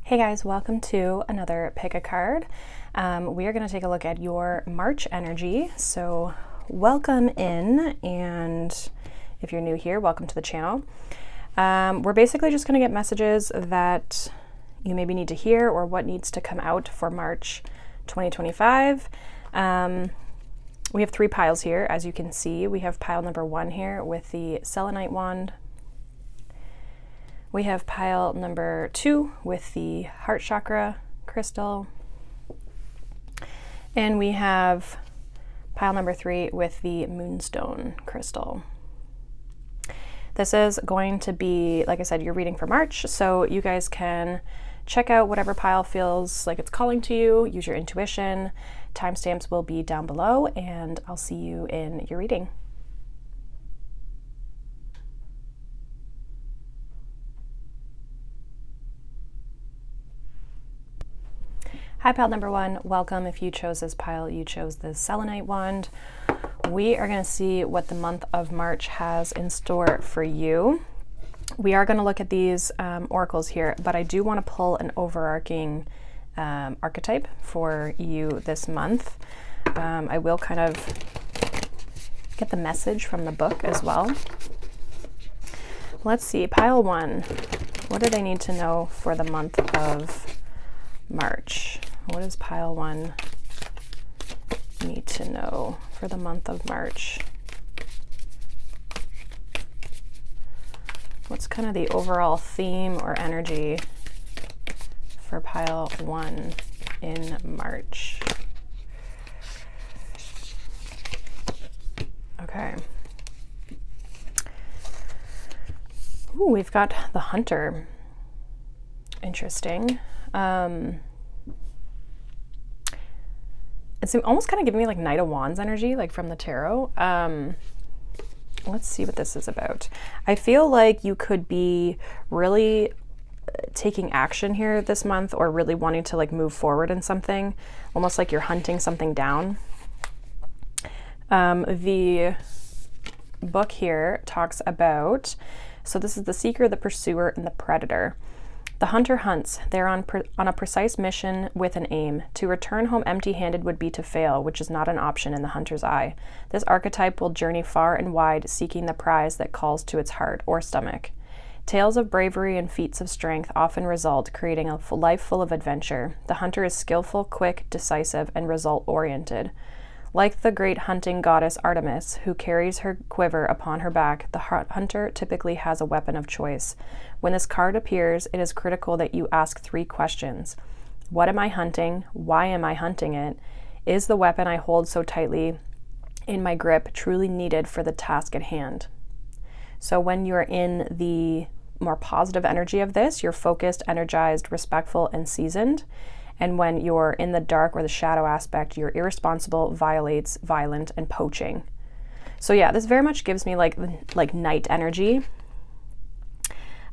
Hey guys, welcome to another pick a card. We are going to take a look at your March energy. So welcome in, and if you're new here, welcome to the channel. We're basically just going to get messages that you maybe need to hear or what needs to come out for March 2025. We have three piles here, as you can see. We have pile number 1 here with the selenite wand. We have pile number 2 with the heart chakra crystal. And we have pile number 3 with the moonstone crystal. This is going to be, like I said, your reading for March, so you guys can check out whatever pile feels like it's calling to you, use your intuition. Timestamps will be down below, and I'll see you in your reading. Hi, pile number 1. Welcome. If you chose this pile, you chose the selenite wand. We are going to see what the month of March has in store for you. We are going to look at these oracles here, but I do want to pull an overarching archetype for you this month. I will kind of get the message from the book as well. Let's see, pile 1. What do they need to know for the month of March? What does pile 1 need to know for the month of March? What's kind of the overall theme or energy for pile 1 in March? Okay. Ooh, we've got the Hunter. Interesting. It's almost kind of giving me like Knight of Wands energy, like from the tarot. Let's see what this is about. I feel like you could be really taking action here this month, or really wanting to like move forward in something, almost like you're hunting something down. The book here talks about, so this is the seeker, the pursuer, and the predator. The hunter hunts. They're on a precise mission with an aim. To return home empty-handed would be to fail, which is not an option in the hunter's eye. This archetype will journey far and wide, seeking the prize that calls to its heart or stomach. Tales of bravery and feats of strength often result, creating a life full of adventure. The hunter is skillful, quick, decisive, and result-oriented. Like the great hunting goddess Artemis, who carries her quiver upon her back, the hunter typically has a weapon of choice. When this card appears, it is critical that you ask 3 questions. What am I hunting? Why am I hunting it? Is the weapon I hold so tightly in my grip truly needed for the task at hand? So when you're in the more positive energy of this, you're focused, energized, respectful, and seasoned. And when you're in the dark or the shadow aspect, you're irresponsible, violent, and poaching. So yeah, this very much gives me like night energy.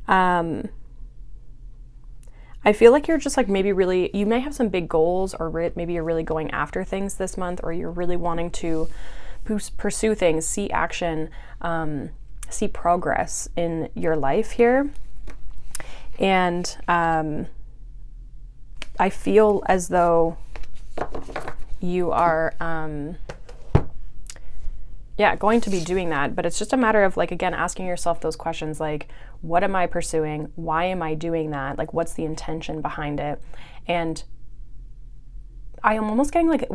I feel like you're just like maybe really, you may have some big goals, or maybe you're really going after things this month, or you're really wanting to pursue things, see action, see progress in your life here. And I feel as though you are, going to be doing that, but it's just a matter of like, again, asking yourself those questions, like, what am I pursuing? Why am I doing that? Like, what's the intention behind it? And I am almost getting like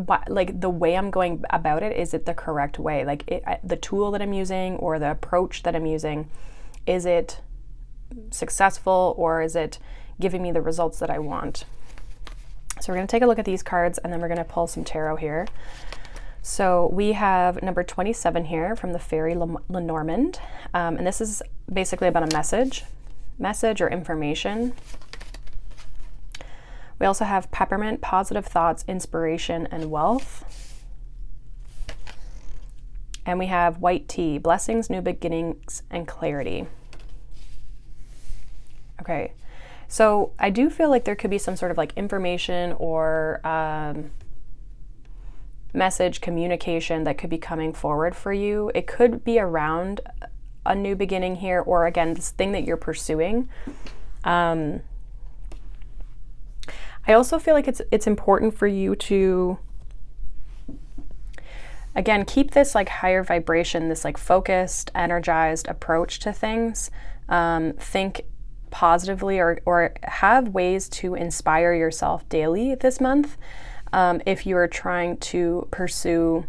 the way I'm going about it, is it the correct way? Like the tool that I'm using, or the approach that I'm using, is it successful, or is it giving me the results that I want? So we're going to take a look at these cards, and then we're going to pull some tarot here. So we have number 27 here from the Fairy Lenormand. And this is basically about a message or information. We also have Peppermint, positive thoughts, inspiration, and wealth. And we have White Tea, blessings, new beginnings, and clarity. Okay. So I do feel like there could be some sort of like information or message, communication that could be coming forward for you. It could be around a new beginning here, or again, this thing that you're pursuing. I also feel like it's important for you to, again, keep this like higher vibration, this like focused, energized approach to things. Think positively, or have ways to inspire yourself daily this month if you are trying to pursue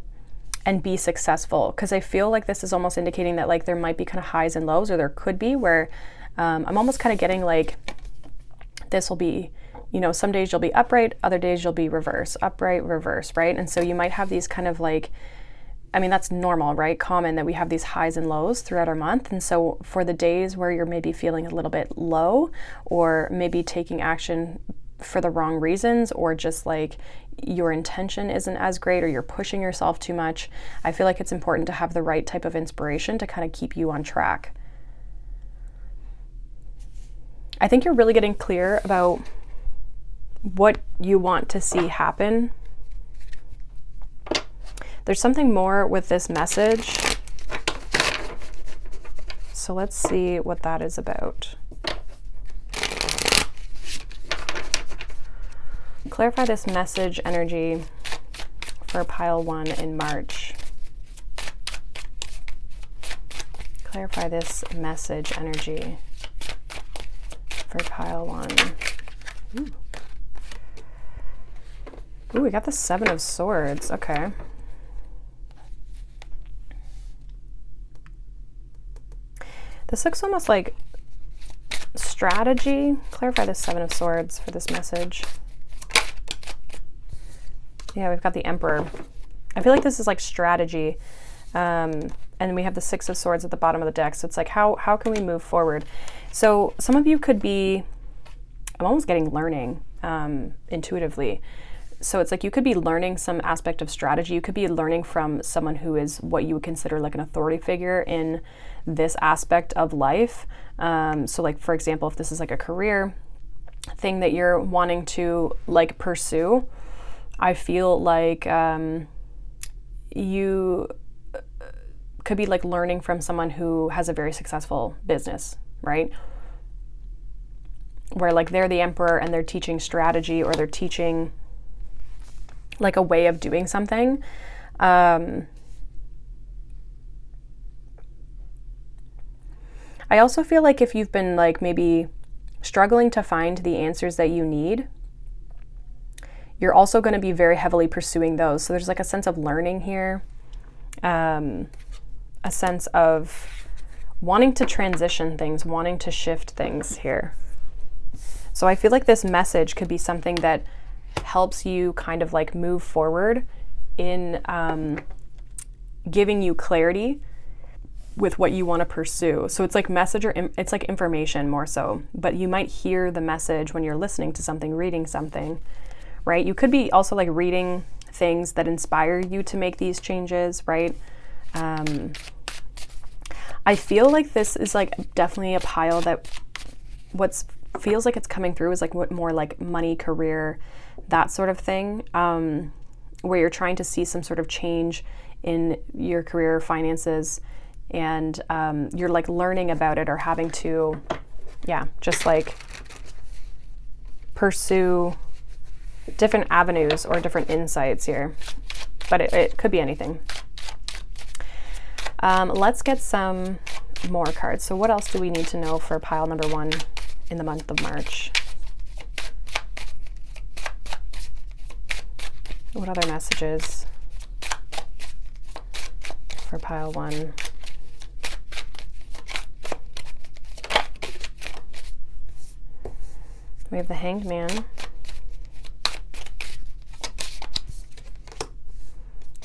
and be successful. Because I feel like this is almost indicating that like there might be kind of highs and lows, or there could be, where I'm almost kind of getting like this will be, you know, some days you'll be upright, other days you'll be reverse, upright, reverse, right? And so you might have these kind of like, I mean, that's normal, right? Common that we have these highs and lows throughout our month. And so for the days where you're maybe feeling a little bit low, or maybe taking action for the wrong reasons, or just like your intention isn't as great, or you're pushing yourself too much, I feel like it's important to have the right type of inspiration to kind of keep you on track. I think you're really getting clear about what you want to see happen. There's something more with this message. So let's see what that is about. Clarify this message energy for pile 1 in March. Clarify this message energy for pile 1. Ooh, we got the 7 of Swords. Okay. This looks almost like strategy. Clarify the 7 of Swords for this message. Yeah, we've got the Emperor. I feel like this is like strategy. And we have the 6 of Swords at the bottom of the deck. So it's like, how can we move forward? So some of you could be, I'm almost getting learning intuitively. So it's like you could be learning some aspect of strategy. You could be learning from someone who is what you would consider like an authority figure in this aspect of life. So like, for example, if this is like a career thing that you're wanting to like pursue, I feel like you could be like learning from someone who has a very successful business, right? Where like they're the Emperor and they're teaching strategy, or they're teaching like a way of doing something. I also feel like if you've been like maybe struggling to find the answers that you need, you're also going to be very heavily pursuing those. So there's like a sense of learning here, a sense of wanting to transition things, wanting to shift things here. So I feel like this message could be something that helps you kind of like move forward in giving you clarity with what you want to pursue. So it's like message, or it's like information more so, but you might hear the message when you're listening to something, reading something, right? You could be also like reading things that inspire you to make these changes, right? I feel like this is like definitely a pile that feels like it's coming through is like what more like money, career, that sort of thing, where you're trying to see some sort of change in your career, finances, and you're like learning about it, or having to, just like pursue different avenues or different insights here. But it could be anything. Let's get some more cards. So what else do we need to know for pile number 1 in the month of March? What other messages for pile 1? We have the Hanged Man,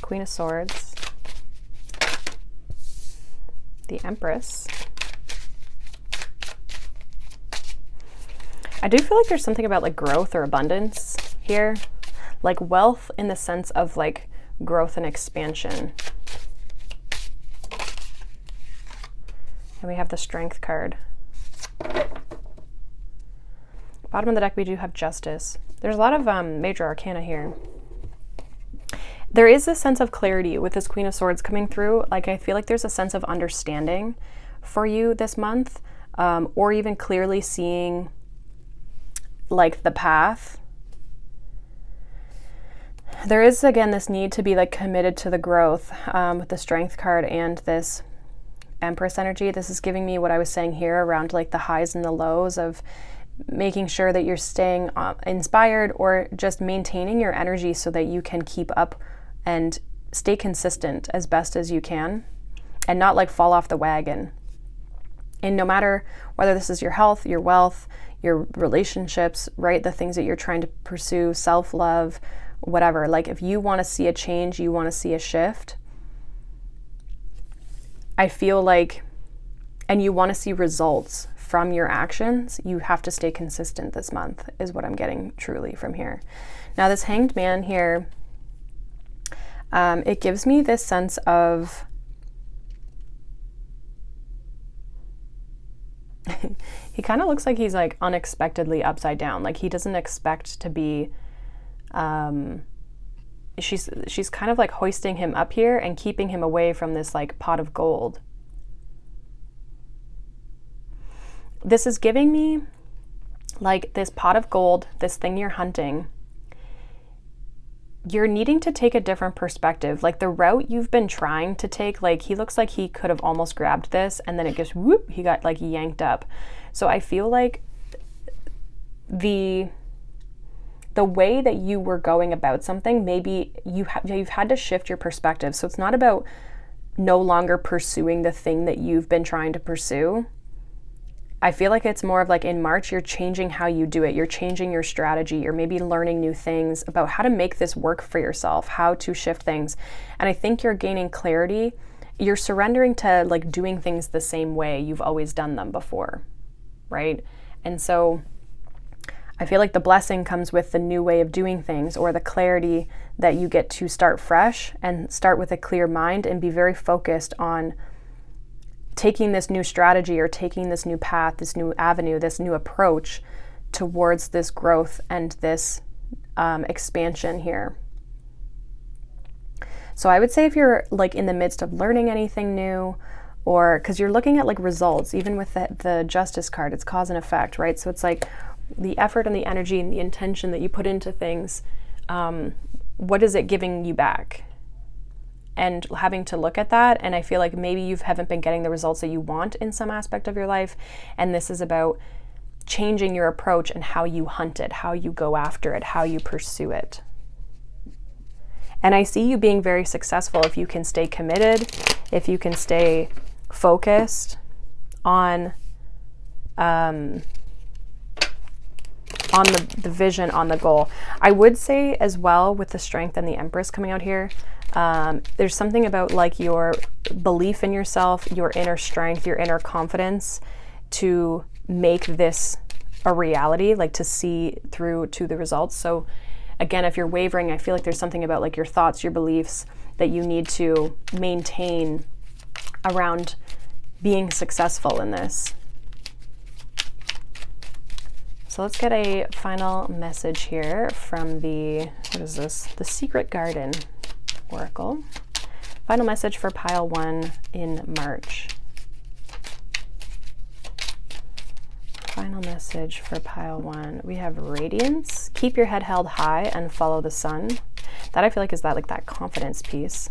Queen of Swords, the Empress. I do feel like there's something about like growth or abundance here, like wealth in the sense of like growth and expansion. And we have the Strength card. Bottom of the deck, we do have Justice. There's a lot of major arcana here. There is a sense of clarity with this Queen of Swords coming through. Like, I feel like there's a sense of understanding for you this month, or even clearly seeing like the path there is, again, this need to be like committed to the growth with the Strength card and this Empress energy. This is giving me what I was saying here around like the highs and the lows of making sure that you're staying inspired or just maintaining your energy so that you can keep up and stay consistent as best as you can and not like fall off the wagon. And no matter whether this is your health, your wealth, your relationships, right? The things that you're trying to pursue, self-love, whatever. Like if you want to see a change, you want to see a shift, I feel like, and you want to see results from your actions, you have to stay consistent this month, is what I'm getting truly from here. Now this Hanged Man here, it gives me this sense of he kind of looks like he's like unexpectedly upside down. Like he doesn't expect to be, she's kind of like hoisting him up here and keeping him away from this like pot of gold. This is giving me like this pot of gold, this thing you're hunting. You're needing to take a different perspective. Like the route you've been trying to take, like he looks like he could have almost grabbed this and then it just whoop, he got like yanked up. So I feel like the way that you were going about something, maybe you've had to shift your perspective. So it's not about no longer pursuing the thing that you've been trying to pursue. I feel like it's more of like in March, you're changing how you do it. You're changing your strategy. You're maybe learning new things about how to make this work for yourself, how to shift things. And I think you're gaining clarity. You're surrendering to like doing things the same way you've always done them before, right? And so I feel like the blessing comes with the new way of doing things, or the clarity that you get to start fresh and start with a clear mind and be very focused on taking this new strategy or taking this new path, this new avenue, this new approach towards this growth and this expansion here. So I would say if you're like in the midst of learning anything new, or because you're looking at like results, even with the Justice card, it's cause and effect, right? So it's like the effort and the energy and the intention that you put into things, what is it giving you back? And having to look at that, and I feel like maybe you haven't been getting the results that you want in some aspect of your life, and this is about changing your approach and how you hunt it, how you go after it, how you pursue it. And I see you being very successful if you can stay committed, if you can stay focused on the vision, on the goal. I would say as well, with the Strength and the Empress coming out here, there's something about like your belief in yourself, your inner strength, your inner confidence to make this a reality, like to see through to the results. So again, if you're wavering, I feel like there's something about like your thoughts, your beliefs that you need to maintain around being successful in this. So let's get a final message here from the Secret Garden Oracle. Final message for pile 1 in March. Final message for pile 1. We have Radiance. Keep your head held high and follow the sun. That I feel like is that like that confidence piece.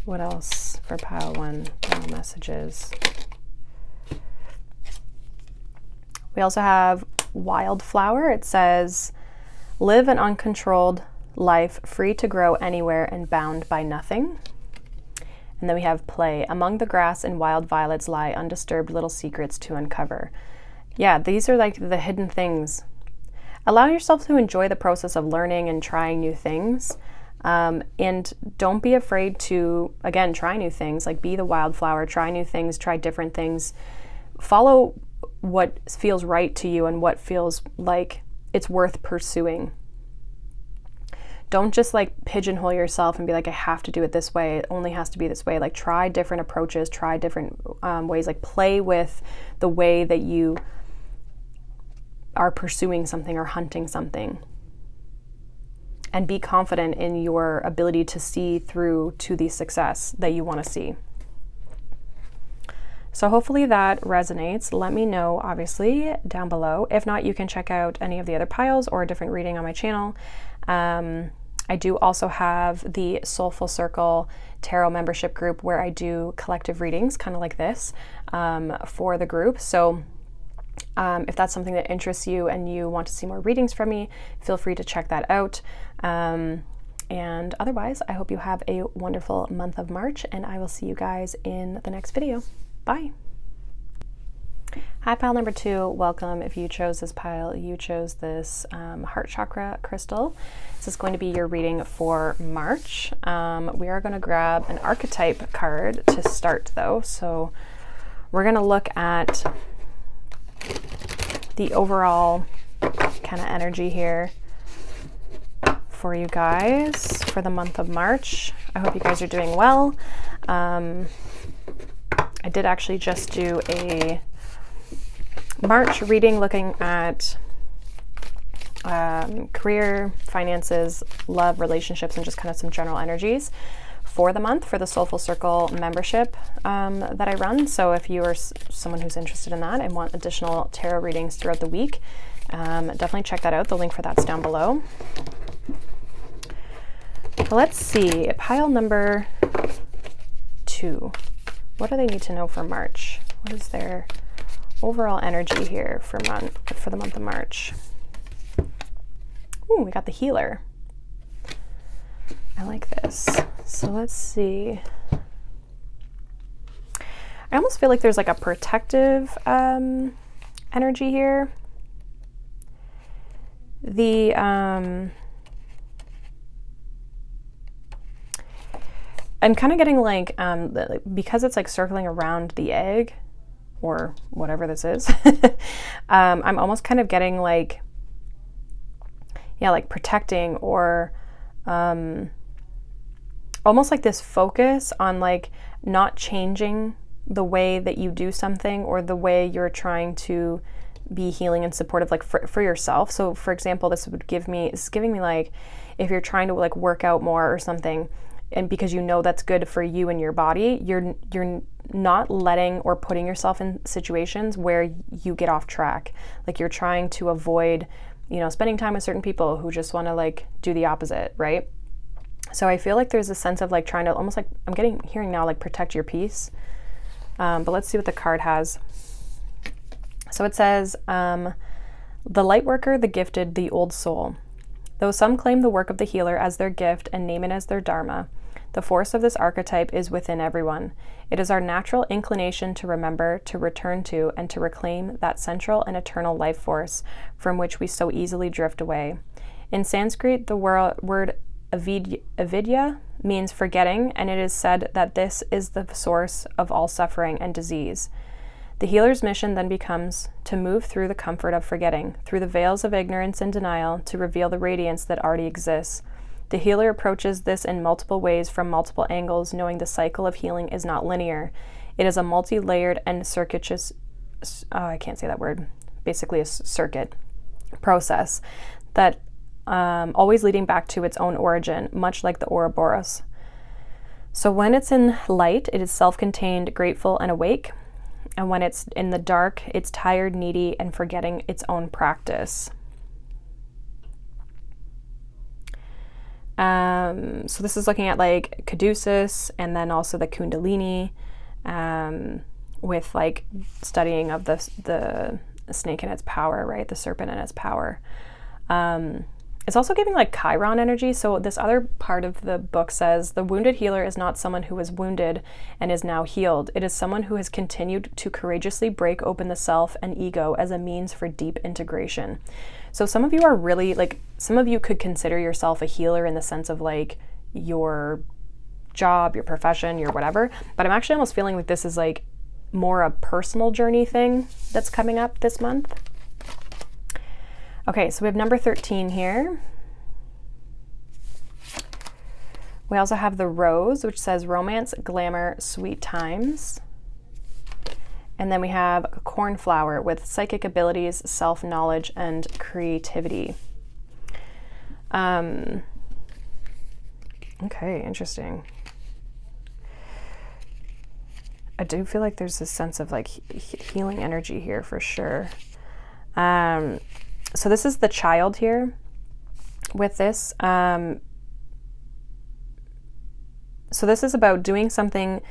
What else for pile 1? Final messages. We also have Wildflower. It says, live an uncontrolled life, free to grow anywhere and bound by nothing. And then we have Play. Among the grass and wild violets lie undisturbed little secrets to uncover. Yeah, these are like the hidden things. Allow yourself to enjoy the process of learning and trying new things. And don't be afraid to, again, try new things. Like be the wildflower, try new things, try different things. Follow what feels right to you and what feels like it's worth pursuing. Don't just like pigeonhole yourself and be like, I have to do it this way. It only has to be this way. Like try different approaches, try different ways, like play with the way that you are pursuing something or hunting something. And be confident in your ability to see through to the success that you want to see. So hopefully that resonates. Let me know, obviously, down below. If not, you can check out any of the other piles or a different reading on my channel. I do also have the Soulful Circle Tarot membership group where I do collective readings, kind of like this, for the group. So if that's something that interests you and you want to see more readings from me, feel free to check that out. And otherwise, I hope you have a wonderful month of March, and I will see you guys in the next video. Bye. Hi, pile number 2. Welcome. If you chose this pile, you chose this heart chakra crystal. This is going to be your reading for March. We are going to grab an archetype card to start, though. So we're going to look at the overall kind of energy here for you guys for the month of March. I hope you guys are doing well. I did actually just do a March reading looking at career, finances, love, relationships, and just kind of some general energies for the month for the Soulful Circle membership that I run. So if you are someone who's interested in that and want additional tarot readings throughout the week, definitely check that out. The link for that's down below. Let's see, pile number 2. What do they need to know for March? What is their overall energy here for the month of March? Ooh, we got the Healer. I like this. So let's see. I almost feel like there's like a protective energy here. I'm kind of getting like, because it's like circling around the egg or whatever this is, I'm almost kind of getting like, yeah, like protecting or almost like this focus on like not changing the way that you do something or the way you're trying to be healing and supportive, like for yourself. So for example, it's giving me like, if you're trying to like work out more or something, and because you know that's good for you and your body, you're not letting or putting yourself in situations where you get off track. Like you're trying to avoid, spending time with certain people who just want to like do the opposite, right? So I feel like there's a sense of like trying to almost like, hearing now like protect your peace. But let's see what the card has. So it says, the light worker, the gifted, the old soul. Though some claim the work of the healer as their gift and name it as their dharma, the force of this archetype is within everyone. It is our natural inclination to remember, to return to, and to reclaim that central and eternal life force from which we so easily drift away. In Sanskrit, the word avidya means forgetting, and it is said that this is the source of all suffering and disease. The healer's mission then becomes to move through the comfort of forgetting, through the veils of ignorance and denial, to reveal the radiance that already exists. The healer approaches this in multiple ways from multiple angles, knowing the cycle of healing is not linear. It is a multi-layered and circuitous, I can't say that word, basically a circuit process that always leading back to its own origin, much like the Ouroboros. So when it's in light, it is self-contained, grateful, and awake. And when it's in the dark, it's tired, needy, and forgetting its own practice. So this is looking at like Caduceus and then also the Kundalini, with like studying of the snake and its power, right? The serpent and its power. It's also giving like Chiron energy. So this other part of the book says, the wounded healer is not someone who is wounded and is now healed. It is someone who has continued to courageously break open the self and ego as a means for deep integration. So some of you are really like, some of you could consider yourself a healer in the sense of like your job, your profession, your whatever. But I'm actually almost feeling like this is like more a personal journey thing that's coming up this month. Okay, so we have number 13 here. We also have the Rose, which says romance, glamour, sweet times. And then we have a Cornflower with psychic abilities, self-knowledge, and creativity. Okay, interesting. I do feel like there's this sense of like healing energy here for sure. So this is the Child here. with this. So this is about doing something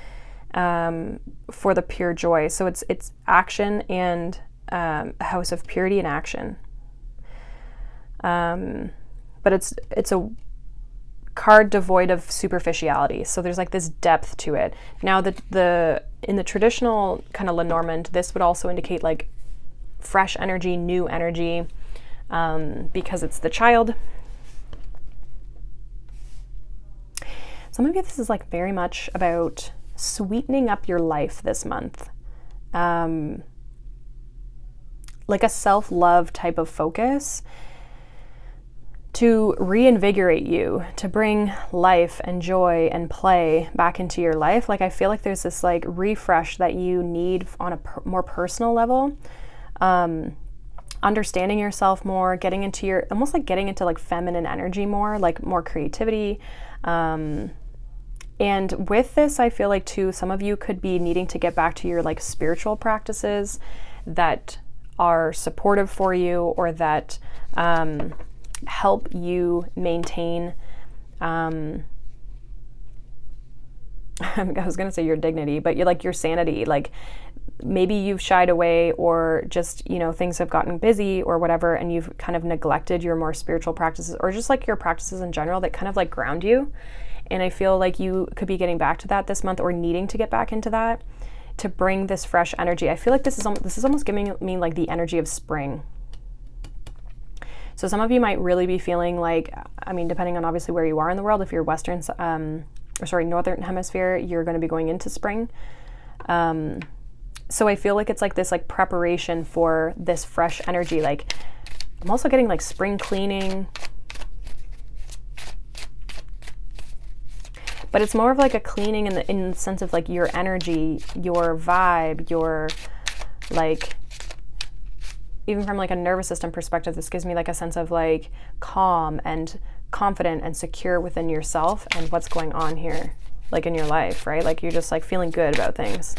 for the pure joy. So it's action and a house of purity and action. But it's a card devoid of superficiality. So there's like this depth to it. Now the in the traditional kind of Lenormand, this would also indicate like fresh energy, new energy, because it's the child. So maybe this is like very much about sweetening up your life this month. Like a self-love type of focus to reinvigorate you, to bring life and joy and play back into your life. Like I feel like there's this like refresh that you need on a more personal level. Understanding yourself more, getting into almost like getting into like feminine energy more, like more creativity. And with this, I feel like too, some of you could be needing to get back to your like spiritual practices that are supportive for you, or that help you maintain, I was going to say your dignity, but you're like your sanity. Like maybe you've shied away, or just, you know, things have gotten busy or whatever, and you've kind of neglected your more spiritual practices, or just like your practices in general that kind of like ground you. And I feel like you could be getting back to that this month, or needing to get back into that to bring this fresh energy. I feel like this is almost giving me like the energy of spring. So some of you might really be feeling like, I mean, depending on obviously where you are in the world, if you're northern hemisphere, you're going to be going into spring. So I feel like it's like this like preparation for this fresh energy. Like I'm also getting like spring cleaning. But it's more of like a cleaning in the sense of like your energy, your vibe, your like, even from like a nervous system perspective, this gives me like a sense of like calm and confident and secure within yourself and what's going on here, like in your life, right? Like you're just like feeling good about things.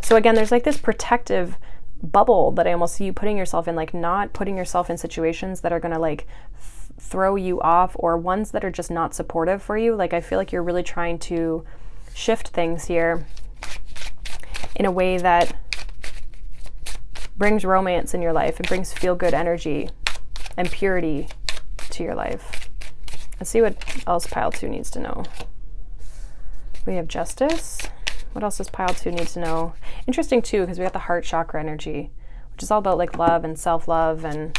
So again, there's like this protective bubble that I almost see you putting yourself in, like not putting yourself in situations that are going to like throw you off, or ones that are just not supportive for you. Like I feel like you're really trying to shift things here in a way that brings romance in your life. It brings feel-good energy and purity to your life. Let's see what else pile 2 needs to know. We have justice. What else does pile 2 need to know? Interesting too, because we got the heart chakra energy, which is all about like love and self-love, and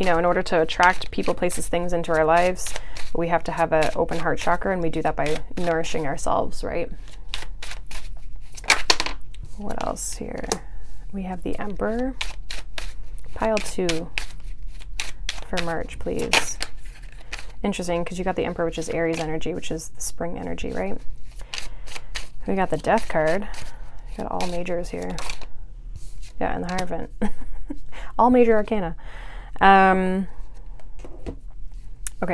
you know, in order to attract people, places, things into our lives, we have to have an open heart chakra, and we do that by nourishing ourselves, right? What else here? We have the Emperor. Pile 2 for March, please. Interesting, because you got the Emperor, which is Aries energy, which is the spring energy, right? We got the Death card. You got all majors here. Yeah, and the Hierophant. All major arcana. Okay,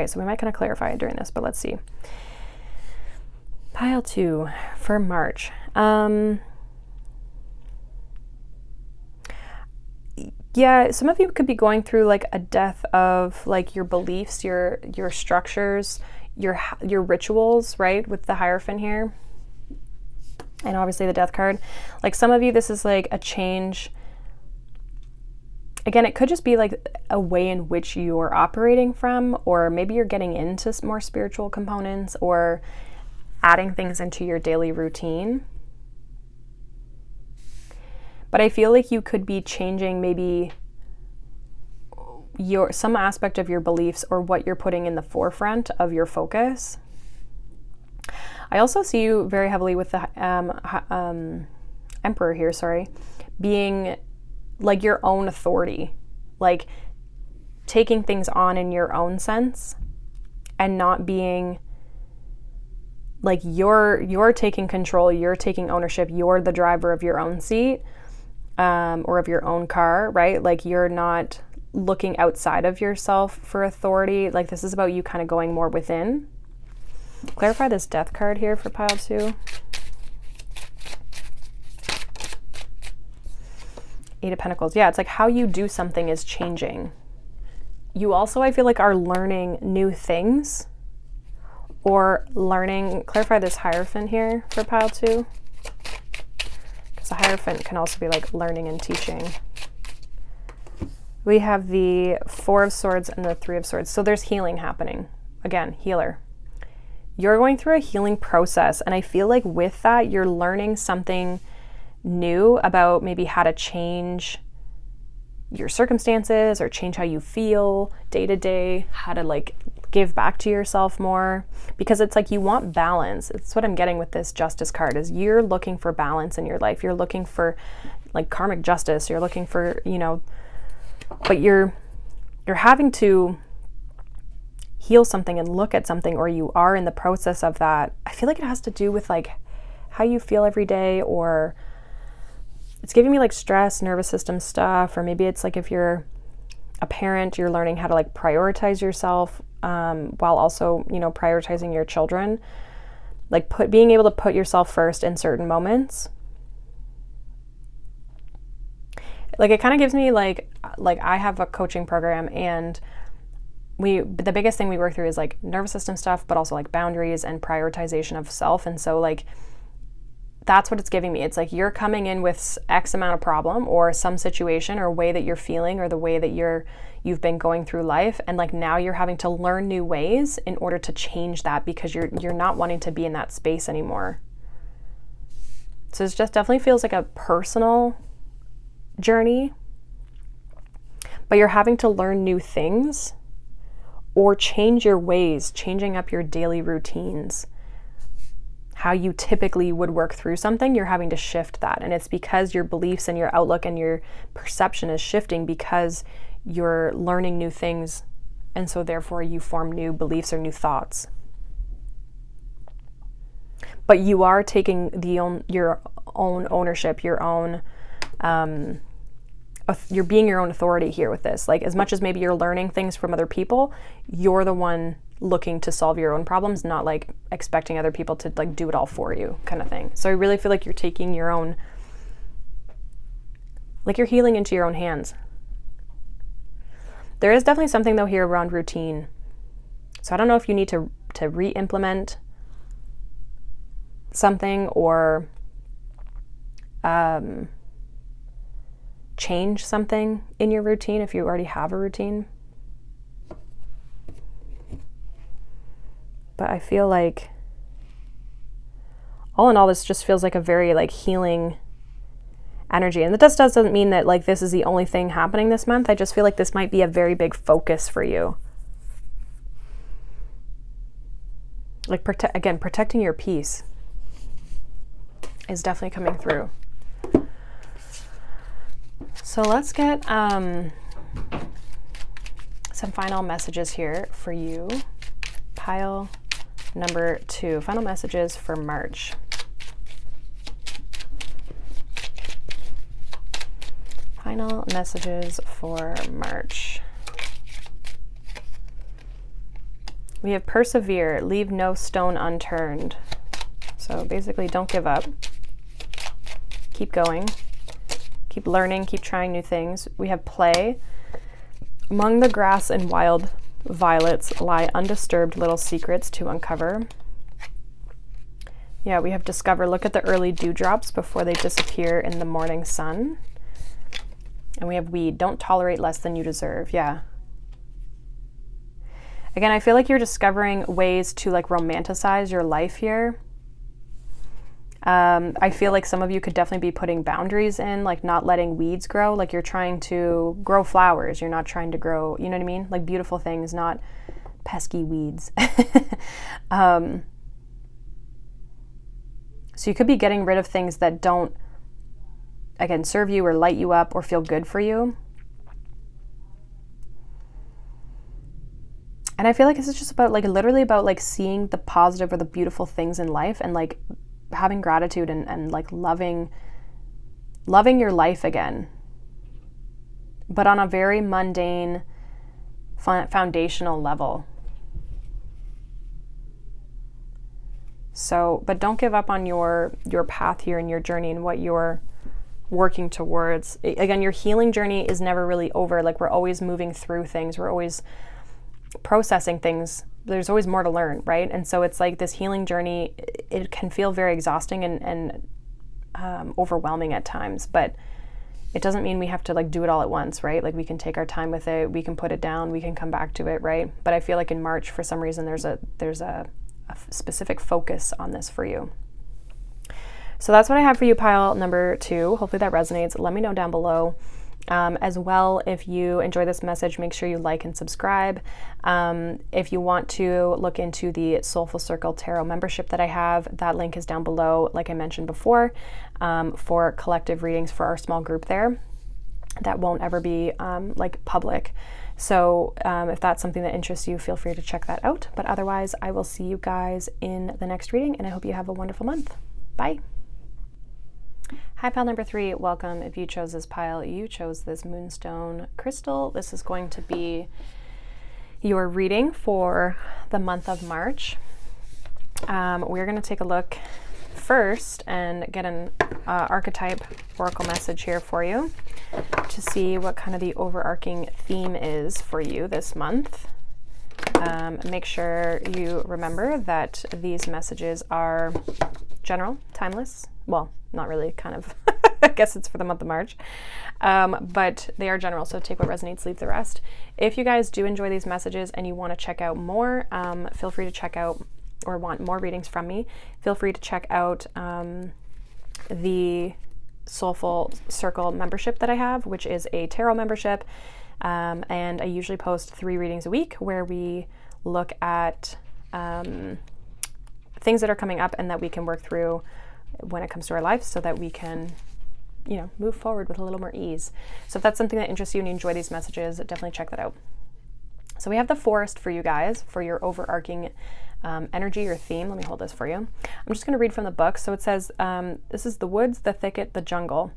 so we might kind of clarify it during this, but let's see. Pile 2 for March. Yeah, some of you could be going through like a death of like your beliefs, your structures, your rituals, right? With the Hierophant here. And obviously the Death card. Like some of you, this is like a change. Again, it could just be like a way in which you're operating from, or maybe you're getting into more spiritual components, or adding things into your daily routine. But I feel like you could be changing maybe some aspect of your beliefs, or what you're putting in the forefront of your focus. I also see you very heavily with the Emperor here, being like your own authority, like taking things on in your own sense, and not being like you're taking control, you're taking ownership, you're the driver of your own seat, or of your own car, right? Like you're not looking outside of yourself for authority. Like this is about you kind of going more within. Clarify this Death card here for pile 2. Eight of Pentacles. Yeah, it's like how you do something is changing. You also, I feel like, are learning new things or learning, clarify this Hierophant here for pile 2. Because the Hierophant can also be like learning and teaching. We have the Four of Swords and the Three of Swords. So there's healing happening. Again, healer. You're going through a healing process. And I feel like with that, you're learning something new about maybe how to change your circumstances or change how you feel day to day, how to like give back to yourself more, because it's like you want balance. It's what I'm getting with this Justice card is you're looking for balance in your life. You're looking for like karmic justice. You're looking for, you know, but you're having to heal something and look at something, or you are in the process of that. I feel like it has to do with like how you feel every day, or it's giving me like stress, nervous system stuff, or maybe it's like if you're a parent, you're learning how to like prioritize yourself while also, you know, prioritizing your children. Like being able to put yourself first in certain moments. Like it kind of gives me like I have a coaching program, and the biggest thing we work through is like nervous system stuff, but also like boundaries and prioritization of self. And so like that's what it's giving me. It's like you're coming in with X amount of problem or some situation or way that you're feeling or the way that you've been going through life, and like now you're having to learn new ways in order to change that because you're not wanting to be in that space anymore. So it just definitely feels like a personal journey, but you're having to learn new things or change your ways, changing up your daily routines. How you typically would work through something, you're having to shift that. And it's because your beliefs and your outlook and your perception is shifting because you're learning new things. And so therefore you form new beliefs or new thoughts. But you are taking your own ownership, your own, you're being your own authority here with this. Like as much as maybe you're learning things from other people, you're the one looking to solve your own problems, not like expecting other people to like do it all for you kind of thing. So I really feel like you're taking your own, like you're healing into your own hands. There is definitely something though here around routine. So I don't know if you need to re-implement something or change something in your routine if you already have a routine. But I feel like all in all, this just feels like a very like healing energy. And that doesn't mean that like this is the only thing happening this month. I just feel like this might be a very big focus for you. Like protecting your peace is definitely coming through. So let's get some final messages here for you. Pile number 2, final messages for March. Final messages for March. We have persevere, leave no stone unturned. So basically don't give up. Keep going. Keep learning, keep trying new things. We have play. Among the grass and wild violets lie undisturbed little secrets to uncover. Yeah, we have discover. Look at the early dewdrops before they disappear in the morning sun. And we have weed. Don't tolerate less than you deserve. Yeah. Again, I feel like you're discovering ways to like romanticize your life here. I feel like some of you could definitely be putting boundaries in, like not letting weeds grow. Like you're trying to grow flowers. You're not trying to grow, you know what I mean? Like beautiful things, not pesky weeds. So you could be getting rid of things that don't, again, serve you or light you up or feel good for you. And I feel like this is just about like literally about like seeing the positive or the beautiful things in life and like having gratitude and like loving your life again, but on a very mundane, foundational level. So, but don't give up on your path here and your journey and what you're working towards. Again, your healing journey is never really over. Like, we're always moving through things. We're always processing things. There's always more to learn, right? And so it's like this healing journey, it can feel very exhausting and overwhelming at times, but it doesn't mean we have to like do it all at once, right? Like, we can take our time with it, we can put it down, we can come back to it, right? But I feel like in March, for some reason, there's a specific focus on this for you. So that's what I have for you, pile number 2. Hopefully that resonates. Let me know down below. As well, if you enjoy this message, make sure you like and subscribe. If you want to look into the Soulful Circle Tarot membership that I have, that link is down below, like I mentioned before, for collective readings for our small group there. That won't ever be like public. So if that's something that interests you, feel free to check that out. But otherwise, I will see you guys in the next reading, and I hope you have a wonderful month. Bye. Hi, pile number 3. Welcome. If you chose this pile, you chose this moonstone crystal. This is going to be your reading for the month of March. We're going to take a look first and get an archetype oracle message here for you to see what kind of the overarching theme is for you this month. Make sure you remember that these messages are general, timeless. Well, not really, kind of. I guess it's for the month of March. But they are general, so take what resonates, leave the rest. If you guys do enjoy these messages and you want to check out more, feel free to check out, or want more readings from me, feel free to check out the Soulful Circle membership that I have, which is a tarot membership. And I usually post 3 readings a week where we look at things that are coming up and that we can work through when it comes to our life, so that we can, you know, move forward with a little more ease. So if that's something that interests you and you enjoy these messages, definitely check that out. So we have the forest for you guys, for your overarching energy or theme. Let me hold this for you. I'm just going to read from the book. So it says, this is the woods, the thicket, the jungle.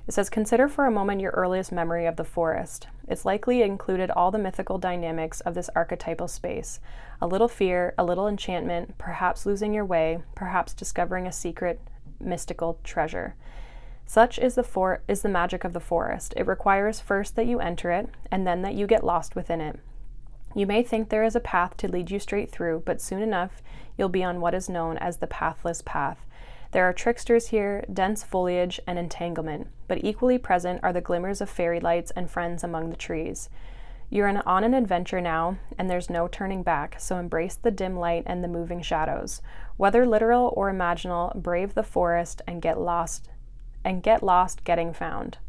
It says, consider for a moment your earliest memory of the forest. It's likely included all the mythical dynamics of this archetypal space. A little fear, a little enchantment, perhaps losing your way, perhaps discovering a secret, mystical treasure. Such is the magic of the forest. It requires first that you enter it, and then that you get lost within it. You may think there is a path to lead you straight through, but soon enough you'll be on what is known as the pathless path. There are tricksters here, dense foliage, and entanglement, but equally present are the glimmers of fairy lights and friends among the trees. You're on an adventure now, and there's no turning back, so embrace the dim light and the moving shadows. Whether literal or imaginal, brave the forest and get lost getting found.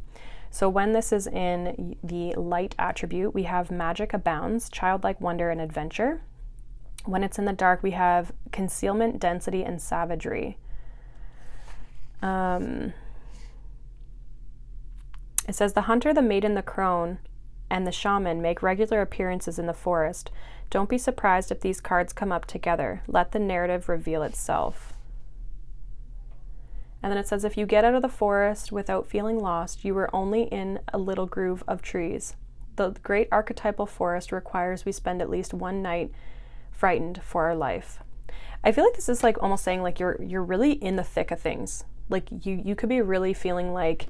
So when this is in the light attribute, we have magic abounds, childlike wonder and adventure. When it's in the dark, we have concealment, density, and savagery. It says, the hunter, the maiden, the crone, and the shaman make regular appearances in the forest. Don't be surprised if these cards come up together. Let the narrative reveal itself. And then it says, if you get out of the forest without feeling lost, you are only in a little groove of trees. The great archetypal forest requires we spend at least one night frightened for our life. I feel like this is like almost saying like you're really in the thick of things. Like you could be really feeling like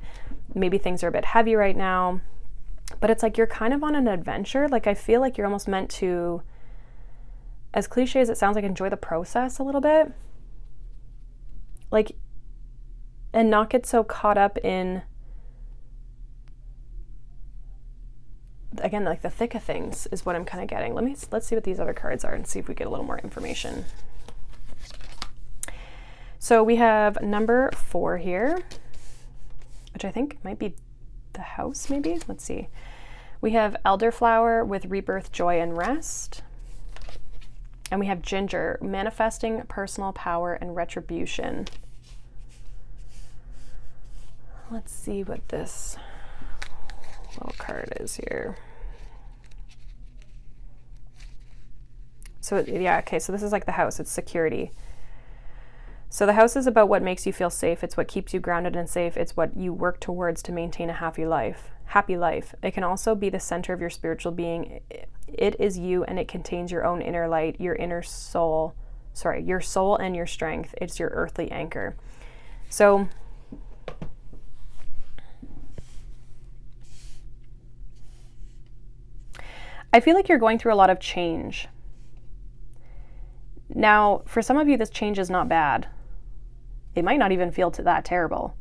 maybe things are a bit heavy right now, but it's like you're kind of on an adventure. Like I feel like you're almost meant to, as cliche as it sounds, like enjoy the process a little bit. Like, and not get so caught up in, again, like the thick of things is what I'm kind of getting. Let's see what these other cards are and see if we get a little more information. So we have number 4 here, which I think might be the house, maybe. Let's see. We have elderflower with rebirth, joy, and rest. And we have ginger, manifesting personal power and retribution. Let's see what this little card is here. So yeah, okay, so this is like the house. It's security. So the house is about what makes you feel safe. It's what keeps you grounded and safe. It's what you work towards to maintain a happy life. It can also be the center of your spiritual being. It is you, and it contains your own inner light, your soul and your strength. It's your earthly anchor. So I feel like you're going through a lot of change. Now, for some of you, this change is not bad. It might not even feel that terrible.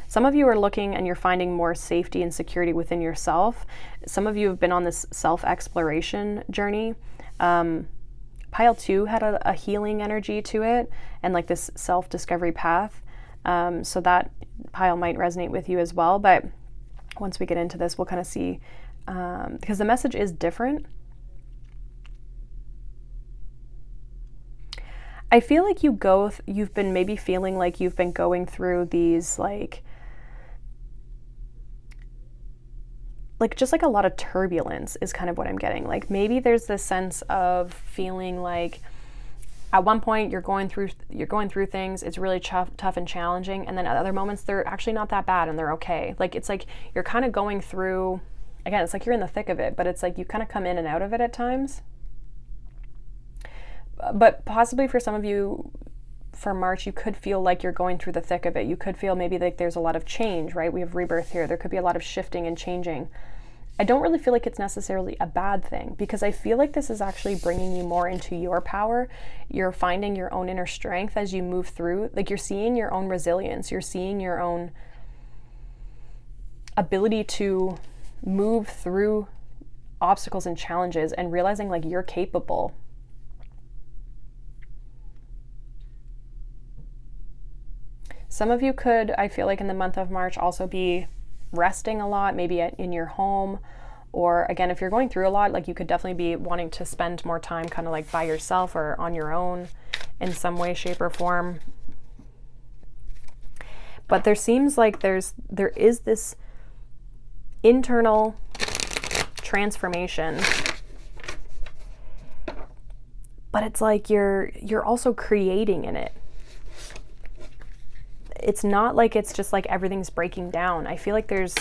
Some of you are looking and you're finding more safety and security within yourself. Some of you have been on this self-exploration journey. Pile 2 had a healing energy to it and like this self-discovery path. So that pile might resonate with you as well. But once we get into this, we'll kind of see, because the message is different. I feel like you've been maybe feeling like you've been going through these like just like a lot of turbulence is kind of what I'm getting. Like maybe there's this sense of feeling like at one point you're going through things, it's really tough and challenging, and then at other moments they're actually not that bad and they're okay. Like it's like you're kind of going through, again, it's like you're in the thick of it, but it's like you kind of come in and out of it at times. But possibly for some of you, for March, you could feel like you're going through the thick of it. You could feel maybe like there's a lot of change, right? We have rebirth here. There could be a lot of shifting and changing. I don't really feel like it's necessarily a bad thing, because I feel like this is actually bringing you more into your power. You're finding your own inner strength as you move through. Like you're seeing your own resilience. You're seeing your own ability to move through obstacles and challenges and realizing like you're capable. Some of you could, I feel like in the month of March, also be resting a lot, maybe in your home, or again, if you're going through a lot, like you could definitely be wanting to spend more time kind of like by yourself or on your own in some way, shape, or form. But there seems like there is this internal transformation, but it's like you're also creating in it. It's not like it's just like everything's breaking down. I feel like there's,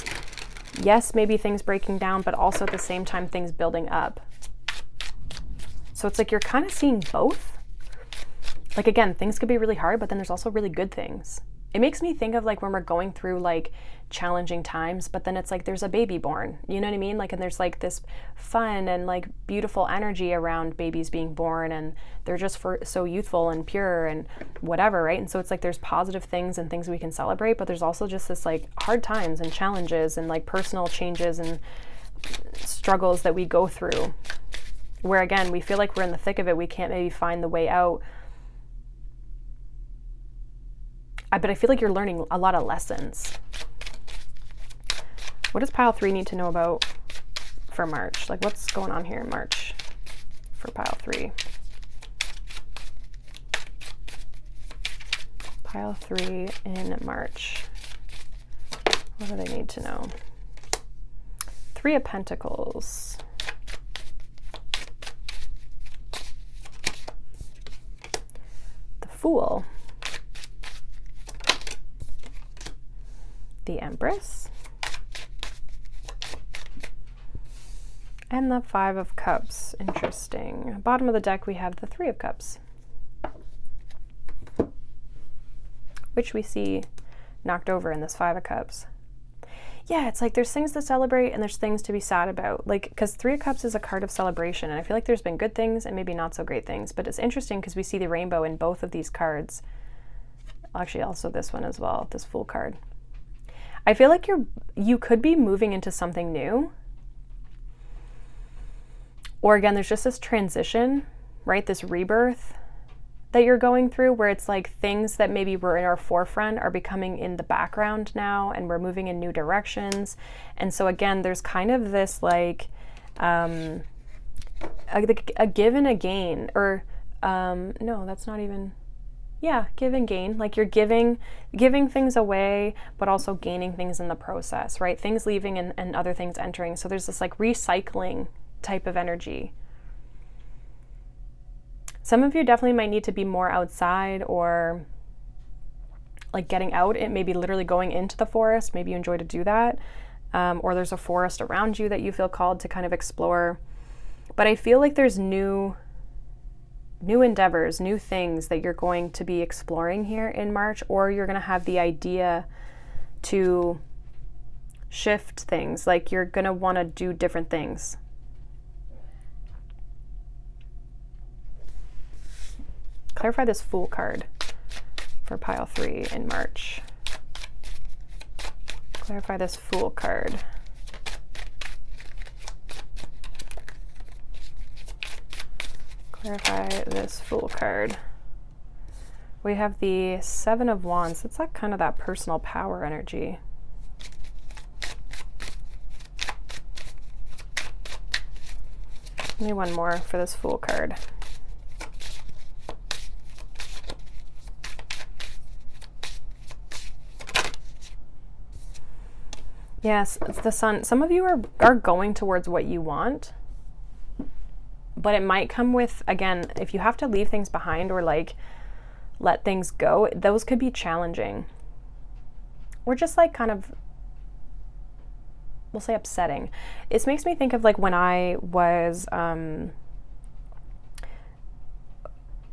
yes, maybe things breaking down, but also at the same time things building up. So it's like you're kind of seeing both. Like again, things could be really hard, but then there's also really good things. It makes me think of like when we're going through like challenging times, but then it's like there's a baby born, you know what I mean? Like, and there's like this fun and like beautiful energy around babies being born, and they're just so youthful and pure and whatever, right? And so it's like there's positive things and things we can celebrate, but there's also just this like hard times and challenges and like personal changes and struggles that we go through, where again, we feel like we're in the thick of it. We can't maybe find the way out. But I feel like you're learning a lot of lessons. What does pile 3 need to know about for March? Like what's going on here in March for pile 3? Pile 3 in March. What do they need to know? 3 of Pentacles. The Fool. The Empress, and the 5 of Cups. Interesting. Bottom of the deck we have the 3 of Cups, which we see knocked over in this 5 of Cups. Yeah, it's like there's things to celebrate and there's things to be sad about. Like, because 3 of Cups is a card of celebration, and I feel like there's been good things and maybe not so great things, but it's interesting because we see the rainbow in both of these cards. Actually, also this one as well, this Fool card. I feel like you could be moving into something new. Or again, there's just this transition, right? This rebirth that you're going through, where it's like things that maybe were in our forefront are becoming in the background now, and we're moving in new directions. And so again, there's kind of this like a give and a gain, or no, that's not even... Yeah, give and gain. Like you're giving things away, but also gaining things in the process, right? Things leaving and other things entering. So there's this like recycling type of energy. Some of you definitely might need to be more outside, or like getting out. It may be literally going into the forest. Maybe you enjoy to do that. Or there's a forest around you that you feel called to kind of explore. But I feel like there's new endeavors, new things that you're going to be exploring here in March, or you're going to have the idea to shift things. Like you're going to want to do different things. Clarify this Fool card for pile 3 in March. Clarify this Fool card. Clarify this Fool card. We have the Seven of Wands. It's like kind of that personal power energy. Give me one more for this Fool card. Yes, it's the Sun. Some of you are going towards what you want, but it might come with, again, if you have to leave things behind or like let things go, those could be challenging. Or just like kind of, we'll say upsetting. It makes me think of like when I was,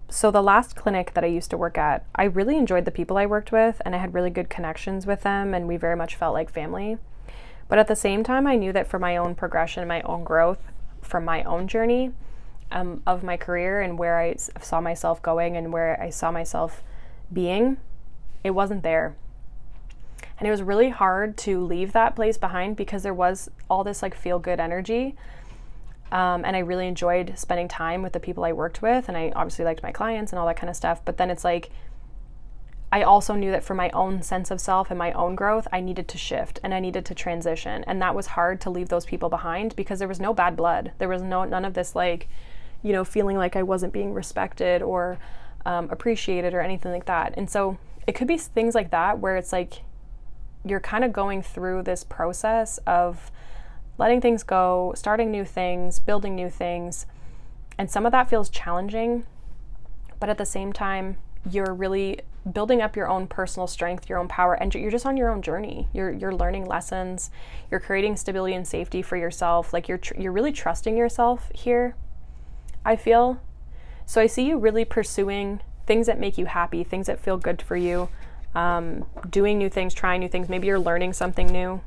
so the last clinic that I used to work at, I really enjoyed the people I worked with and I had really good connections with them and we very much felt like family. But at the same time, I knew that for my own progression, my own growth, from my own journey of my career and where I saw myself going and where I saw myself being, it wasn't there. And it was really hard to leave that place behind because there was all this like feel-good energy. And I really enjoyed spending time with the people I worked with. And I obviously liked my clients and all that kind of stuff. But then it's like, I also knew that for my own sense of self and my own growth, I needed to shift and I needed to transition. And that was hard to leave those people behind because there was no bad blood. There was none of this like, you know, feeling like I wasn't being respected or appreciated or anything like that. And so it could be things like that where it's like you're kind of going through this process of letting things go, starting new things, building new things. And some of that feels challenging, but at the same time, you're really building up your own personal strength, your own power, and you're just on your own journey. You're learning lessons, you're creating stability and safety for yourself. Like you're really trusting yourself here, I feel. So I see you really pursuing things that make you happy, things that feel good for you, doing new things, trying new things. Maybe you're learning something new.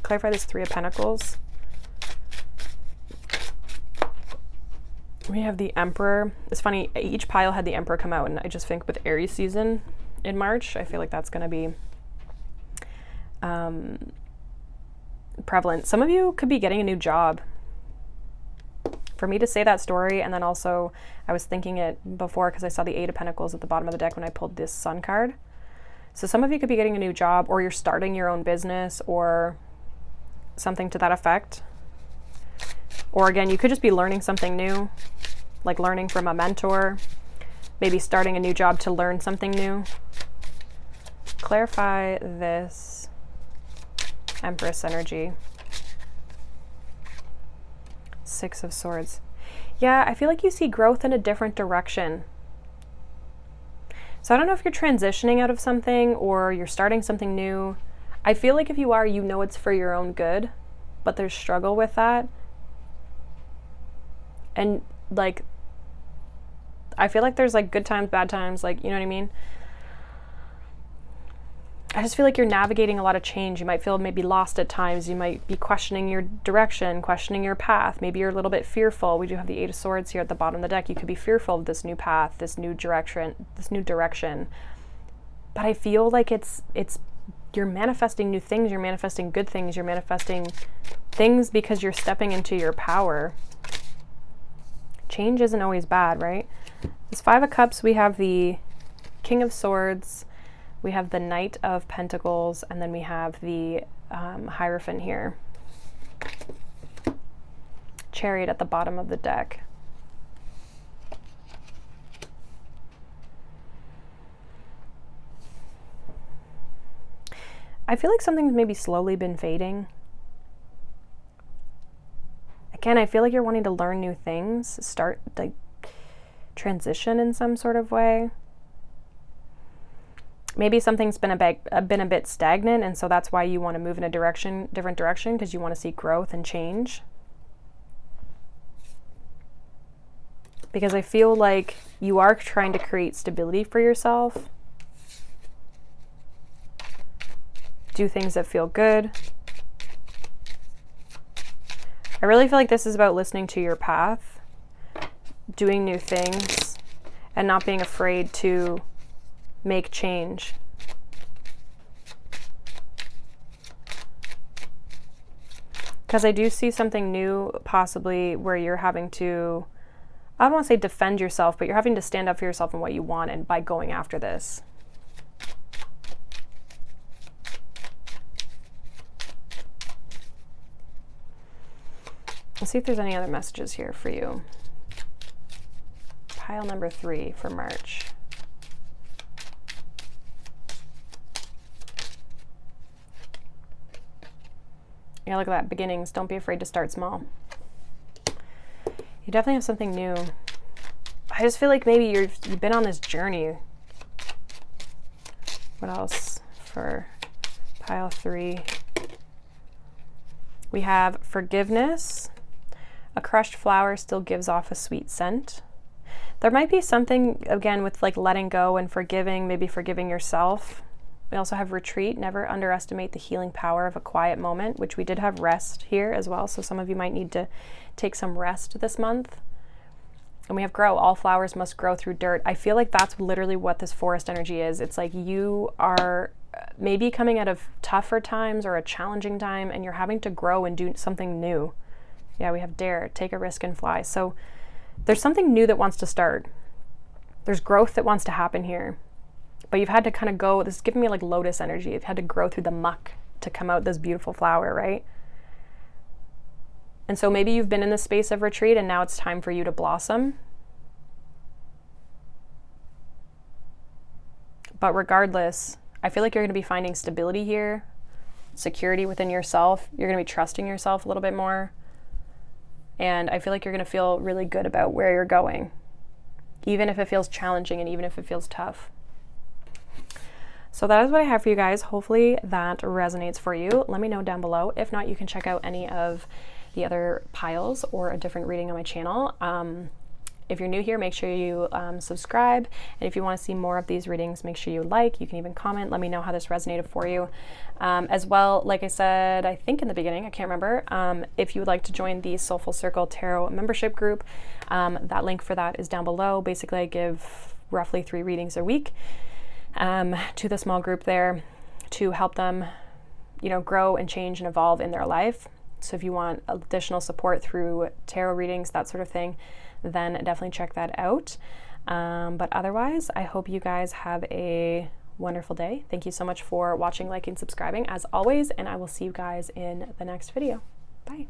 Clarify this Three of Pentacles. We have the Emperor. It's funny, each pile had the Emperor come out, and I just think with Aries season in March, I feel like that's going to be prevalent. Some of you could be getting a new job. For me to say that story, and then also I was thinking it before because I saw the Eight of Pentacles at the bottom of the deck when I pulled this Sun card. So some of you could be getting a new job, or you're starting your own business or something to that effect. Or again, you could just be learning something new, like learning from a mentor, maybe starting a new job to learn something new. Clarify this Empress energy. Six of Swords. Yeah, I feel like you see growth in a different direction. So I don't know if you're transitioning out of something or you're starting something new. I feel like if you are, you know it's for your own good, but there's struggle with that. And like, I feel like there's like good times, bad times, like, you know what I mean? I just feel like you're navigating a lot of change. You might feel maybe lost at times. You might be questioning your direction, questioning your path. Maybe you're a little bit fearful. We do have the Eight of Swords here at the bottom of the deck. You could be fearful of this new path, this new direction. But I feel like it's you're manifesting new things. You're manifesting good things. You're manifesting things because you're stepping into your power. Change isn't always bad, right? This Five of Cups, we have the King of Swords, we have the Knight of Pentacles, and then we have the Hierophant here. Chariot at the bottom of the deck. I feel like something's maybe slowly been fading. Again, I feel like you're wanting to learn new things, start like transition in some sort of way. Maybe something's been a bit stagnant, and so that's why you want to move in a different direction, because you want to see growth and change. Because I feel like you are trying to create stability for yourself. Do things that feel good. I really feel like this is about listening to your path, doing new things, and not being afraid to make change. Because I do see something new possibly where you're having to, I don't want to say defend yourself, but you're having to stand up for yourself and what you want, and by going after this. Let's see if there's any other messages here for you. Pile number 3 for March. Yeah, look at that. Beginnings. Don't be afraid to start small. You definitely have something new. I just feel like maybe you've been on this journey. What else for pile 3? We have forgiveness. A crushed flower still gives off a sweet scent. There might be something, again, with like letting go and forgiving, maybe forgiving yourself. We also have retreat. Never underestimate the healing power of a quiet moment, which we did have rest here as well. So some of you might need to take some rest this month. And we have grow. All flowers must grow through dirt. I feel like that's literally what this forest energy is. It's like you are maybe coming out of tougher times or a challenging time, and you're having to grow and do something new. Yeah, we have dare, take a risk and fly. So there's something new that wants to start. There's growth that wants to happen here. But you've had to kind of go, this is giving me like lotus energy. You've had to grow through the muck to come out this beautiful flower, right? And so maybe you've been in this space of retreat and now it's time for you to blossom. But regardless, I feel like you're going to be finding stability here, security within yourself. You're going to be trusting yourself a little bit more. And I feel like you're going to feel really good about where you're going, even if it feels challenging and even if it feels tough. So that is what I have for you guys. Hopefully that resonates for you. Let me know down below. If not, you can check out any of the other piles or a different reading on my channel. If you're new here, make sure you subscribe. And if you want to see more of these readings, make sure you like. You can even comment. Let me know how this resonated for you. As well, like I said, I think in the beginning, I can't remember, if you would like to join the Soulful Circle Tarot membership group, that link for that is down below. Basically, I give roughly 3 readings a week to the small group there to help them, grow and change and evolve in their life. So if you want additional support through tarot readings, that sort of thing, then definitely check that out. But otherwise, I hope you guys have a wonderful day. Thank you so much for watching, liking, subscribing as always, and I will see you guys in the next video. Bye.